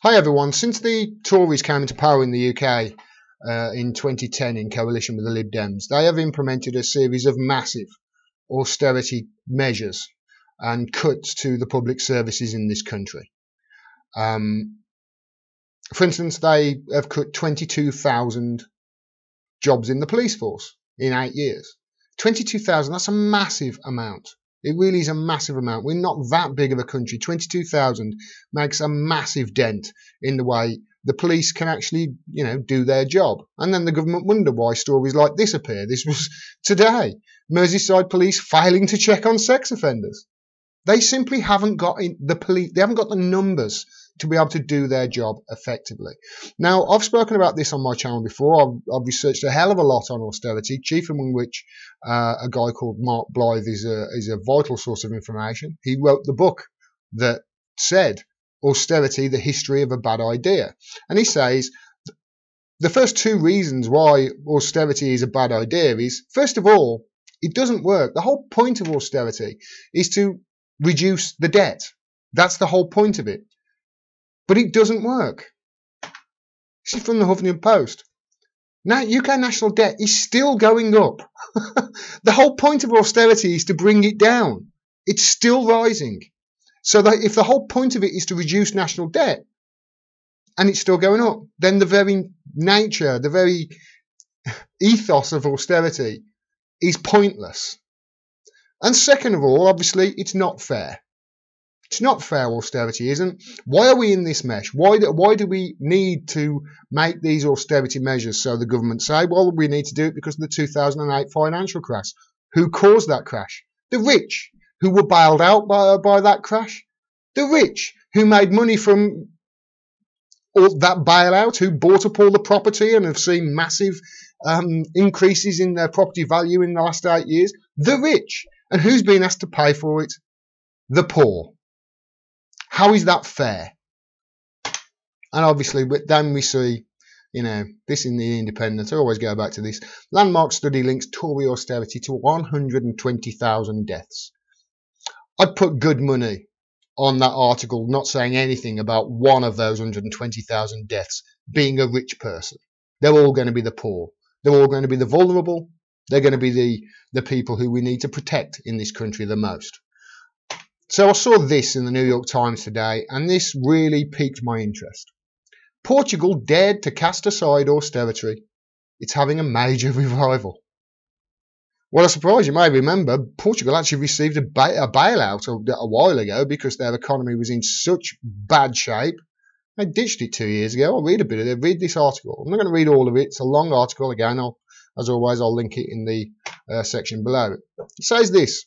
Hi everyone. Since the Tories came into power in the UK in 2010 in coalition with the Lib Dems, they have implemented a series of massive austerity measures and cuts to the public services in this country. For instance, they have cut 22,000 jobs in the police force in 8 years. 22,000, that's a massive amount. It really is a massive amount. We're not that big of a country. 22,000 makes a massive dent in the way the police can actually, do their job. And then the government wonder why stories like this appear. This was today. Merseyside police failing to check on sex offenders. They simply haven't got they haven't got the numbers to be able to do their job effectively. Now, I've spoken about this on my channel before. I've researched a hell of a lot on austerity, chief among which a guy called Mark Blythe is a vital source of information. He wrote the book that said Austerity, the History of a Bad Idea. And he says the first two reasons why austerity is a bad idea is, first of all, it doesn't work. The whole point of austerity is to reduce the debt. That's the whole point of it. But it doesn't work. This is from the Huffington Post. Now, UK national debt is still going up. The whole point of austerity is to bring it down. It's still rising. So that if the whole point of it is to reduce national debt, and it's still going up, then the very nature, the very ethos of austerity is pointless. And second of all, obviously, it's not fair. It's not fair, austerity isn't. Why are we in this mesh? Why do we need to make these austerity measures? So the government say, well, we need to do it because of the 2008 financial crash. Who caused that crash? The rich, who were bailed out by that crash. The rich, who made money from all that bailout, who bought up all the property and have seen massive increases in their property value in the last 8 years. The rich. And who's been asked to pay for it? The poor. How is that fair? And obviously, then we see, this in the Independent. I always go back to this. Landmark study links Tory austerity to 120,000 deaths. I'd put good money on that article not saying anything about one of those 120,000 deaths being a rich person. They're all going to be the poor. They're all going to be the vulnerable. They're going to be the people who we need to protect in this country the most. So I saw this in the New York Times today, and this really piqued my interest. Portugal dared to cast aside austerity. It's having a major revival. What a surprise. You may remember, Portugal actually received a bailout a while ago because their economy was in such bad shape. They ditched it 2 years ago. I'll read a bit of it. Read this article. I'm not going to read all of it. It's a long article. Again, as always, I'll link it in the section below. It says this.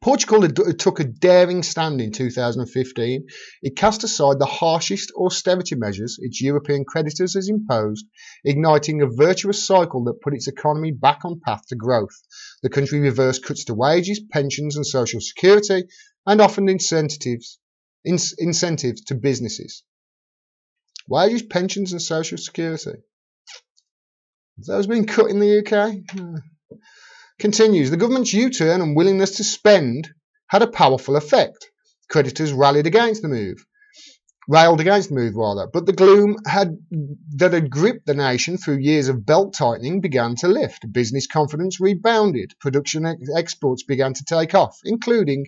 Portugal took a daring stand in 2015. It cast aside the harshest austerity measures its European creditors has imposed, igniting a virtuous cycle that put its economy back on path to growth. The country reversed cuts to wages, pensions and social security, and offered incentives to businesses. Wages, pensions and social security. Have those been cut in the UK? Continues, the government's U-turn and willingness to spend had a powerful effect. Creditors railed against the move, but the gloom that had gripped the nation through years of belt tightening began to lift. Business confidence rebounded. Production exports began to take off, including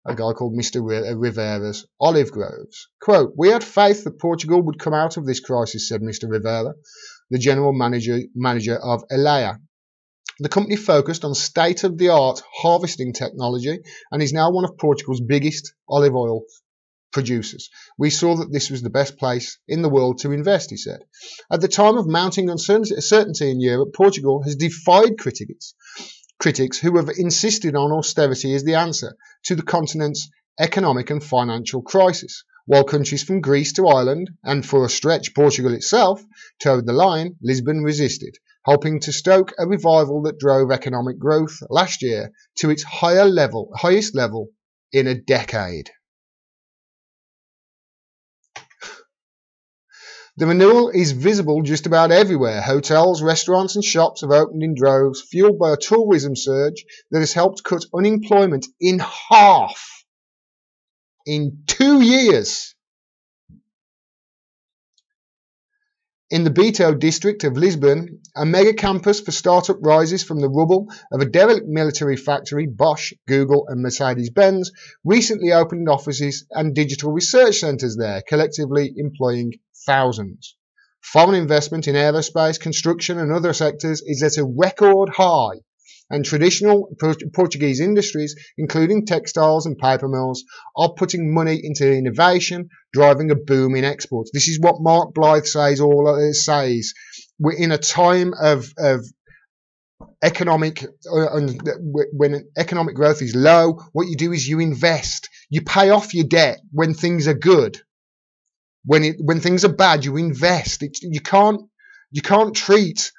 a guy called Mr. Rivera's olive groves. Quote, we had faith that Portugal would come out of this crisis, said Mr. Rivera, the general manager of Elea. The company focused on state-of-the-art harvesting technology and is now one of Portugal's biggest olive oil producers. We saw that this was the best place in the world to invest, he said. At the time of mounting uncertainty in Europe, Portugal has defied critics who have insisted on austerity as the answer to the continent's economic and financial crisis. While countries from Greece to Ireland, and for a stretch Portugal itself, toed the line, Lisbon resisted, helping to stoke a revival that drove economic growth last year to its highest level in a decade. The renewal is visible just about everywhere. Hotels, restaurants and shops have opened in droves, fueled by a tourism surge that has helped cut unemployment in half in 2 years. In the Beto district of Lisbon, a mega campus for startup rises from the rubble of a derelict military factory. Bosch, Google and Mercedes-Benz recently opened offices and digital research centres there, collectively employing thousands. Foreign investment in aerospace, construction and other sectors is at a record high, and traditional Portuguese industries, including textiles and paper mills, are putting money into innovation, driving a boom in exports. This is what Mark Blythe says. We're in a time of economic, when economic growth is low, what you do is you invest. You pay off your debt when things are good. When things are bad, you invest. You can't treat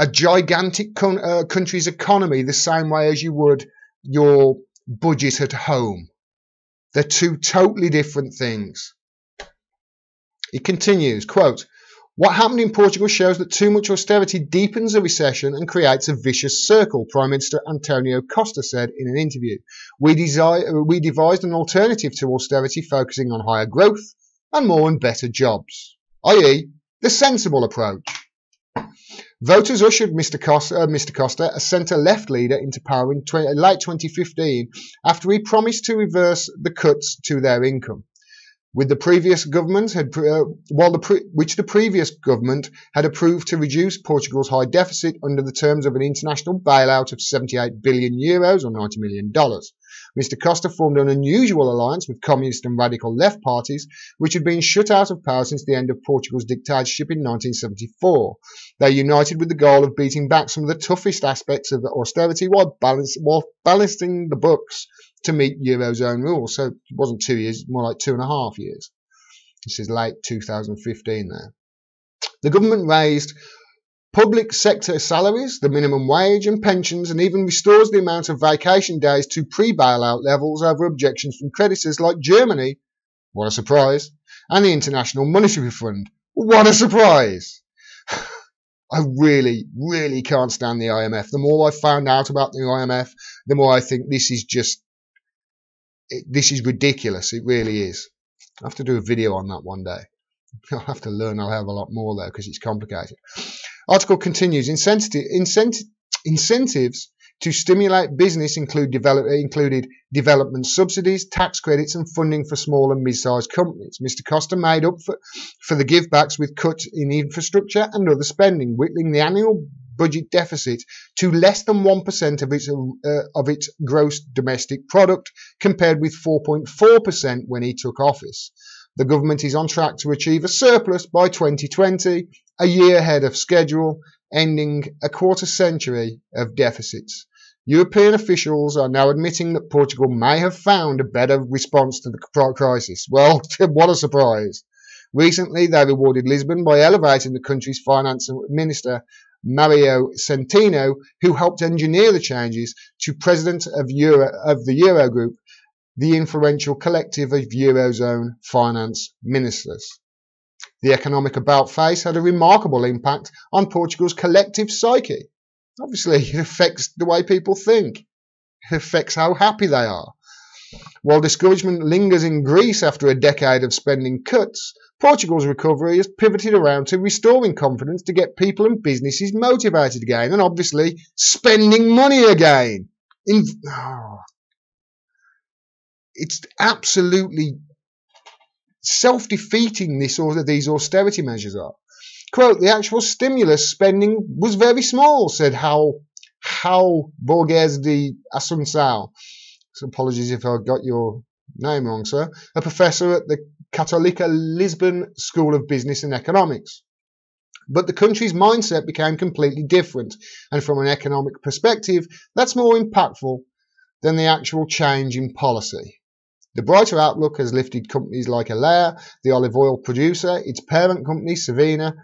a gigantic country's economy the same way as you would your budget at home. They're two totally different things. It continues, quote, "What happened in Portugal shows that too much austerity deepens a recession and creates a vicious circle," Prime Minister Antonio Costa said in an interview. We devised an alternative to austerity focusing on higher growth and more and better jobs, i.e. the sensible approach. Voters ushered Mr. Costa, a centre-left leader, into power in late 2015 after he promised to reverse the cuts to their income, which the previous government had approved to reduce Portugal's high deficit under the terms of an international bailout of €78 billion or $90 million. Mr. Costa formed an unusual alliance with communist and radical left parties, which had been shut out of power since the end of Portugal's dictatorship in 1974. They united with the goal of beating back some of the toughest aspects of austerity while balancing the books to meet Eurozone rules. So it wasn't 2 years, more like 2.5 years. This is late 2015 there. The government raised public sector salaries, the minimum wage and pensions, and even restores the amount of vacation days to pre-bailout levels over objections from creditors like Germany, what a surprise, and the International Monetary Fund, what a surprise. I really, really can't stand the IMF. The more I found out about the IMF, the more I think this is ridiculous. It really is. I have to do a video on that one day. I'll have to learn. I'll have a lot more though because it's complicated. Article continues. Incentives to stimulate business included development subsidies, tax credits and funding for small and mid-sized companies. Mr. Costa made up for the givebacks with cuts in infrastructure and other spending, whittling the annual budget deficit to less than 1% of its gross domestic product, compared with 4.4% when he took office. The government is on track to achieve a surplus by 2020, a year ahead of schedule, ending a quarter century of deficits. European officials are now admitting that Portugal may have found a better response to the crisis. Well, what a surprise. Recently, they rewarded Lisbon by elevating the country's finance minister, Mario Centeno, who helped engineer the changes, to president of the Eurogroup, the influential collective of Eurozone finance ministers. The economic about-face had a remarkable impact on Portugal's collective psyche. Obviously, it affects the way people think. It affects how happy they are. While discouragement lingers in Greece after a decade of spending cuts, Portugal's recovery has pivoted around to restoring confidence to get people and businesses motivated again, and obviously spending money again. It's absolutely self-defeating, these austerity measures are. Quote, "The actual stimulus spending was very small," said Raul Borges de Assunção. So apologies if I got your name wrong, sir. A professor at the Católica Lisbon School of Business and Economics. But the country's mindset became completely different, and from an economic perspective, that's more impactful than the actual change in policy. The brighter outlook has lifted companies like Alea, the olive oil producer. Its parent company, Savina,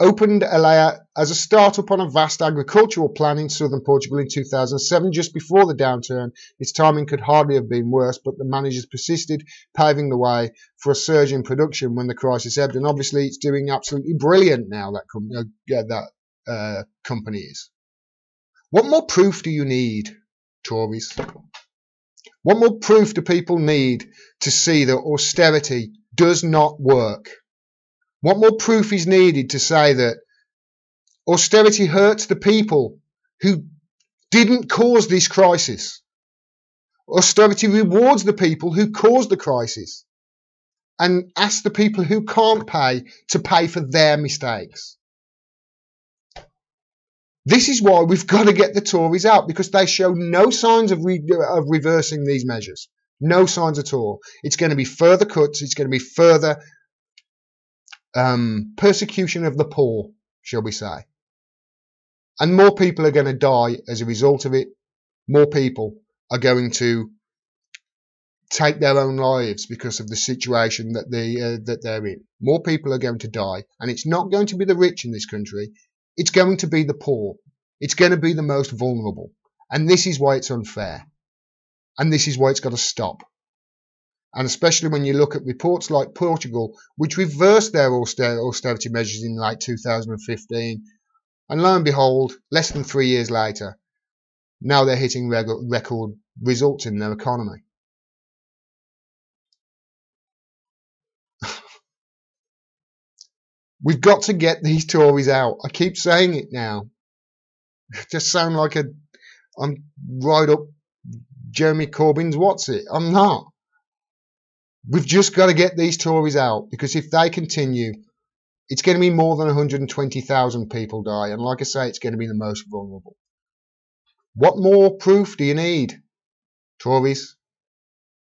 opened Alea as a startup on a vast agricultural plan in southern Portugal in 2007, just before the downturn. Its timing could hardly have been worse, but the managers persisted, paving the way for a surge in production when the crisis ebbed. And obviously, it's doing absolutely brilliant now, that company is. What more proof do you need, Tories? What more proof do people need to see that austerity does not work? What more proof is needed to say that austerity hurts the people who didn't cause this crisis? Austerity rewards the people who caused the crisis and asks the people who can't pay to pay for their mistakes. This is why we've got to get the Tories out, because they show no signs of reversing these measures. No signs at all. It's going to be further cuts. It's going to be further persecution of the poor, shall we say. And more people are going to die as a result of it. More people are going to take their own lives because of the situation that they're in. More people are going to die, and it's not going to be the rich in this country. It's going to be the poor. It's going to be the most vulnerable. And this is why it's unfair. And this is why it's got to stop. And especially when you look at reports like Portugal, which reversed their austerity measures in late 2015. And lo and behold, less than 3 years later, now they're hitting record results in their economy. We've got to get these Tories out. I keep saying it now. Just sound like I'm right up Jeremy Corbyn's what's it. I'm not. We've just got to get these Tories out, because if they continue, it's going to be more than 120,000 people die. And like I say, it's going to be the most vulnerable. What more proof do you need, Tories?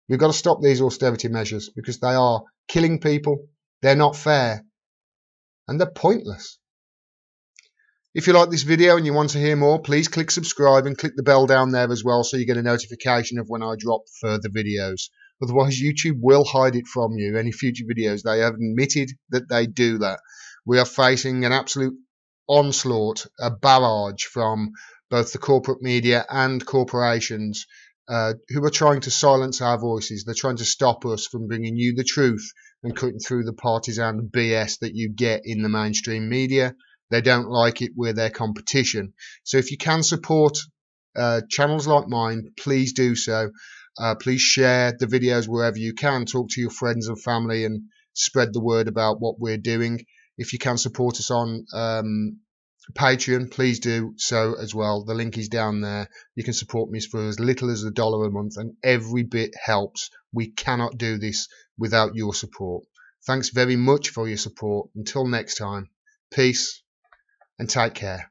We've got to stop these austerity measures, because they are killing people. They're not fair. And they're pointless. If you like this video and you want to hear more, please click subscribe and click the bell down there as well, so you get a notification of when I drop further videos. Otherwise, YouTube will hide it from you, any future videos. They have admitted that they do that. We are facing an absolute onslaught, a barrage from both the corporate media and corporations who are trying to silence our voices. They're trying to stop us from bringing you the truth and cutting through the partisan BS that you get in the mainstream media. They don't like it. We're their competition. So if you can support channels like mine, please do so. Please share the videos wherever you can. Talk to your friends and family and spread the word about what we're doing. If you can support us on Patreon, please do so as well. The link is down there. You can support me for as little as $1 a month, and every bit helps. We cannot do this without your support. Thanks very much for your support. Until next time, peace and take care.